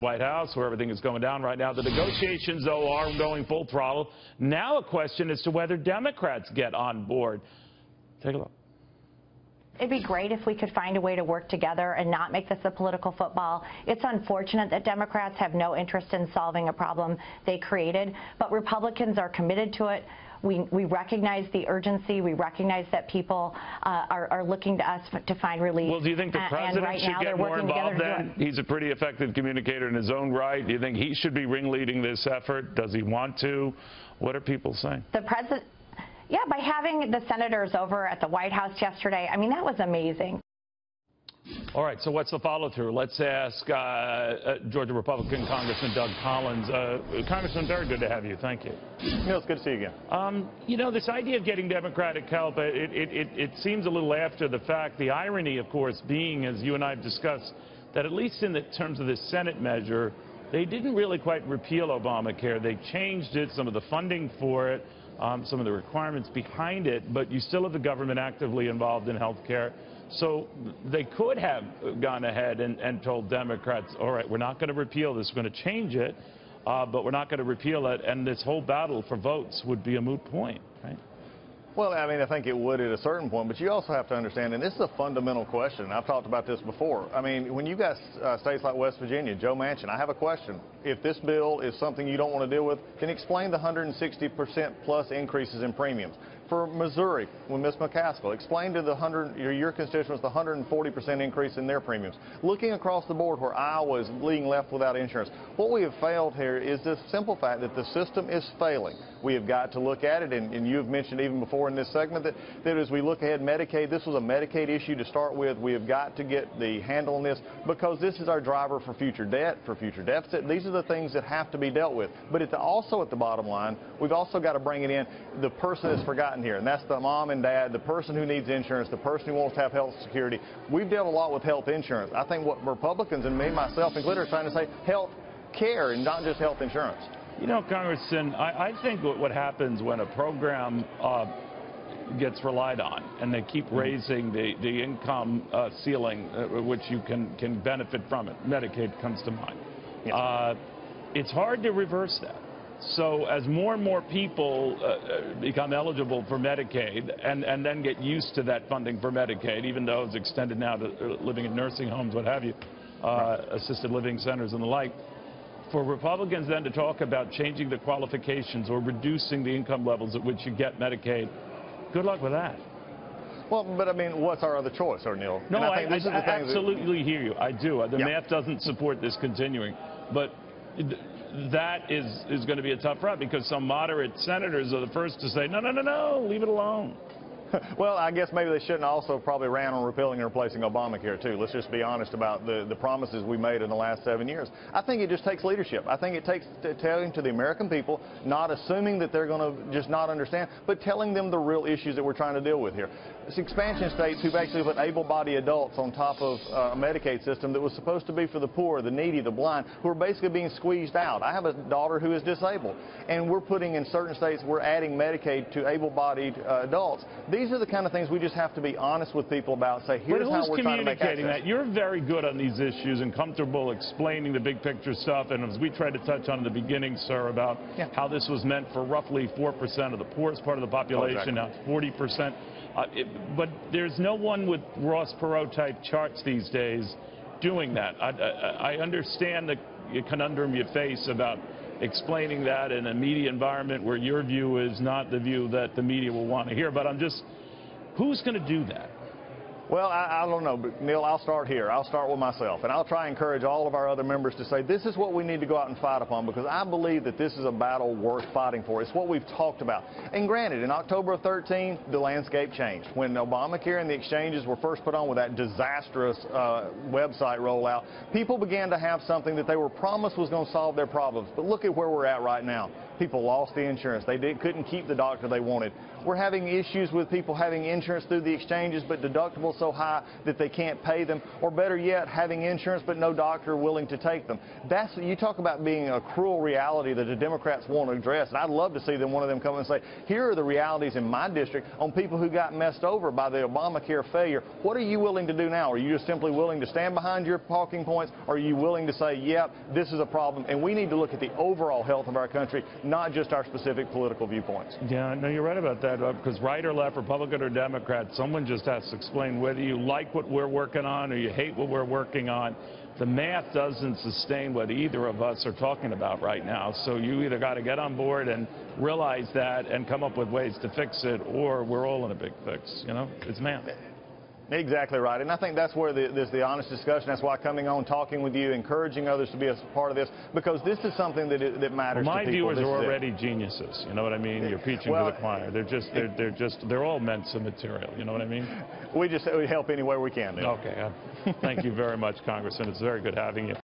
White House, where everything is going down right now. The negotiations, though, are going full throttle. Now a question as to whether Democrats get on board. Take a look. It'd be great if we could find a way to work together and not make this a political football. It's unfortunate that Democrats have no interest in solving a problem they created, but Republicans are committed to it. We recognize the urgency. We recognize that people are looking to us to find relief. Well, do you think the president should get more involved then? He's a pretty effective communicator in his own right. Do you think he should be ringleading this effort? Does he want to? What are people saying? The president, yeah, by having the senators over at the White House yesterday, I mean, that was amazing. All right, so what's the follow-through? Let's ask Georgia Republican Congressman Doug Collins. Congressman, very good to have you. Thank you. Neil, it's good to see you again. You know, this idea of getting Democratic help, it seems a little after the fact. The irony, of course, being, as you and I have discussed, that at least in the terms of this Senate measure, they didn't really quite repeal Obamacare. They changed it, some of the funding for it, some of the requirements behind it, but you still have the government actively involved in health care. So they could have gone ahead and told Democrats, all right, we're not going to repeal this, we're going to change it, but we're not going to repeal it, and this whole battle for votes would be a moot point, right? Well, I mean, I think it would at a certain point, but you also have to understand, and this is a fundamental question. I've talked about this before. I mean, when you got states like West Virginia, Joe Manchin, I have a question. If this bill is something you don't want to deal with, then explain the 160% plus increases in premiums. For Missouri, with Ms. McCaskill, explain to your constituents the 140% increase in their premiums. Looking across the board where Iowa is being left without insurance, what we have failed here is the simple fact that the system is failing. We have got to look at it, and you have mentioned even before in this segment that as we look ahead, Medicaid, this was a Medicaid issue to start with. We have got to get the handle on this because this is our driver for future debt, for future deficit. These are the things that have to be dealt with. But also at the bottom line, we've also got to bring it in the person that's forgotten here, and that's the mom and dad, the person who needs insurance, the person who wants to have health security. We've dealt a lot with health insurance. I think what Republicans and me, myself included, are trying to say health care and not just health insurance. You know, Congressman, I think what happens when a program gets relied on and they keep raising the income ceiling, which you can benefit from it, Medicaid comes to mind. Yes. It's hard to reverse that. So as more and more people become eligible for Medicaid and then get used to that funding for Medicaid, even though it's extended now to living in nursing homes, what have you, assisted living centers and the like, for Republicans then to talk about changing the qualifications or reducing the income levels at which you get Medicaid, good luck with that. Well, but I mean, what's our other choice, Neil? No, I absolutely hear you. I do. The math doesn't support this continuing. But that is going to be a tough route because some moderate senators are the first to say, no, no, no, no, leave it alone. Well, I guess maybe they shouldn't also probably ran on repealing and replacing Obamacare, too. Let's just be honest about the promises we made in the last 7 years. I think it just takes leadership. I think it takes telling to the American people, not assuming that they're going to just not understand, but telling them the real issues that we're trying to deal with here. It's expansion states who've actually put able-bodied adults on top of a Medicaid system that was supposed to be for the poor, the needy, the blind, who are basically being squeezed out. I have a daughter who is disabled, and we're putting in certain states, we're adding Medicaid to able-bodied adults. These are the kind of things we just have to be honest with people about. Say, here's how we're trying to make access. That? You're very good on these issues and comfortable explaining the big picture stuff. And as we tried to touch on in the beginning, sir, about how this was meant for roughly 4% of the poorest part of the population, now it's 40%. But there's no one with Ross Perot type charts these days doing that. I understand the conundrum you face about explaining that in a media environment where your view is not the view that the media will want to hear. But who's going to do that? Well, I don't know, but Neil, I'll start here. I'll start with myself, and I'll try and encourage all of our other members to say this is what we need to go out and fight upon, because I believe that this is a battle worth fighting for. It's what we've talked about. And granted, in October of 2013, the landscape changed. When Obamacare and the exchanges were first put on with that disastrous website rollout, people began to have something that they were promised was going to solve their problems. But look at where we're at right now. People lost the insurance. They couldn't keep the doctor they wanted. We're having issues with people having insurance through the exchanges, but deductibles bills so high that they can't pay them, or better yet, having insurance but no doctor willing to take them. You talk about being a cruel reality that the Democrats want to address, and I'd love to see one of them come and say, here are the realities in my district on people who got messed over by the Obamacare failure. What are you willing to do now? Are you just simply willing to stand behind your talking points, or are you willing to say, yep, this is a problem, and we need to look at the overall health of our country, not just our specific political viewpoints? Yeah, no, you're right about that, because right or left, Republican or Democrat, someone just has to explain whether you like what we're working on or you hate what we're working on. The math doesn't sustain what either of us are talking about right now. So you either got to get on board and realize that and come up with ways to fix it, or we're all in a big fix. You know, it's math. Exactly right, and I think that's where there's the honest discussion. That's why coming on, talking with you, encouraging others to be a part of this, because this is something that matters to people. My viewers are already geniuses. You know what I mean? You're preaching to the choir. They're all Mensa material. You know what I mean? We help any way we can. Okay. Thank you very much, Congressman. It's very good having you.